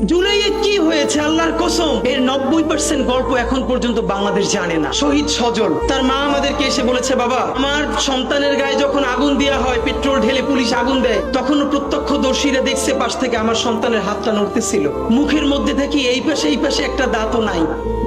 জুলাইয়ে কি হয়েছে আল্লাহর কসম, এর 90% গল্প এখন পর্যন্ত বাংলাদেশ জানে না। শহীদ সজল, তার মা আমাদেরকে এসে বলেছে, বাবা আমার সন্তানের গায়ে যখন আগুন দেওয়া হয়, পেট্রোল ঢেলে পুলিশ আগুন দেয়, তখন প্রত্যক্ষদর্শীরা দেখছে পাশ থেকে আমার সন্তানের হাতটা নড়তেছিল, মুখের মধ্যে থেকে এই পাশে একটা দাঁতও নাই।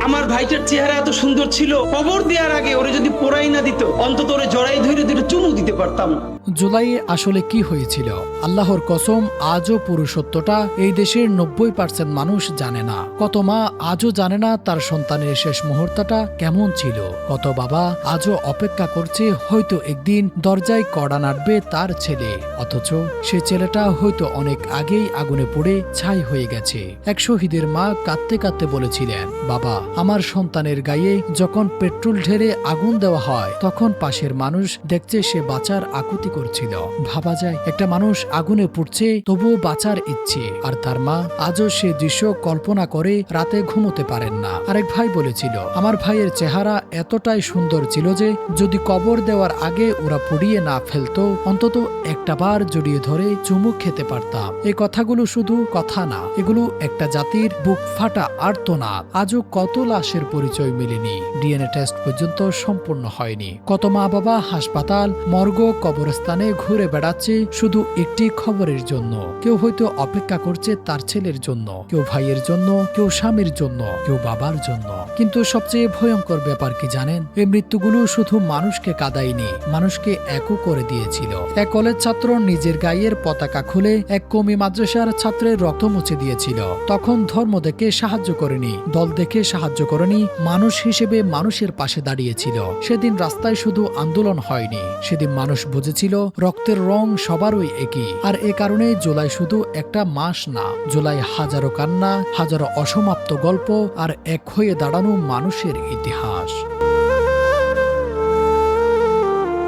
আমার ভাইটার চেহারা এত সুন্দর ছিল, কবর দেওয়ার আগে ওরে যদি পোড়াই না দিত, অন্তত ওরে জড়াই ধরে দুটো চুমু দিতে পারতাম। জুলাইয়ে আসলে কি হয়েছিল? আল্লাহর কসম, আজও পুরো সত্যটা এই দেশের 90% মানুষ জানে না। কত মা আজও জানে না তার সন্তানের শেষ মুহূর্তটা কেমন ছিল। কত বাবা আজও অপেক্ষা করছে হয়তো একদিন দরজায় কড়া নাড়বে তার ছেলে, অথচ সে ছেলেটা হয়তো অনেক আগেই আগুনে পুড়ে ছাই হয়ে গেছে। এক শহীদের মা কাঁদতে কাঁদতে বলেছিলেন, বাবা আমার সন্তানের গায়ে যখন পেট্রোল ঢেলে আগুন দেওয়া হয়, তখন পাশের মানুষ দেখছে সে বাঁচার আকুতি করছিল। ভাবা যায়, একটা মানুষ আগুনে পুড়ছে তবুও বাঁচার ইচ্ছে, আর তার মা আজও সে দৃশ্য কল্পনা করে রাতে ঘুমোতে পারেন না। আরেক ভাই বলেছিল, আমার ভাইয়ের চেহারা এতটাই সুন্দর ছিল যে যদি কবর দেওয়ার আগে ওরা পুড়িয়ে না ফেলতো, অন্তত একটা বার জড়িয়ে ধরে চুমু খেতে পারতাম। এই কথাগুলো শুধু কথা না, এগুলো একটা জাতির বুক ফাটা আর্তনাদ। আজও কত লাশের পরিচয় মেলেনি, ডিএনএ টেস্ট পর্যন্ত সম্পূর্ণ হয়নি। কত মা বাবা হাসপাতাল, মর্গ, কবরস্থানে ঘুরে বেড়াচ্ছে শুধু একটি খবরের জন্য। কেউ হয়তো অপেক্ষা করছে তার ছেলের জন্য, কেউ ভাইয়ের জন্য, কেউ স্বামীর জন্য, কেউ বাবার জন্য। কিন্তু সবচেয়ে ভয়ঙ্কর ব্যাপার কি জানেন? এই মৃত্যুগুলো শুধু মানুষকে কাঁদায়নি, মানুষকে একও করে দিয়েছিল। এক কলেজ ছাত্র নিজের গায়ের পতাকা খুলে এক কওমি মাদ্রাসার ছাত্রের রক্ত মুছে দিয়েছিল। তখন ধর্ম দেখে সাহায্য করেনি, দল দেখে সাহায্য করেনি, মানুষ হিসেবে মানুষের পাশে দাঁড়িয়েছিল। সেদিন রাস্তায় শুধু আন্দোলন হয়নি, সেদিন মানুষ বুঝেছিল রক্তের রং সবারই একই। আর এ কারণে জুলাই শুধু একটা মাস না, জুলাই হাজারো কান্না, হাজারো অসমাপ্ত গল্প আর এক হয়ে দাঁড়ানো মানুষের ইতিহাস।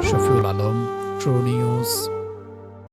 Shafiul Alam, true news.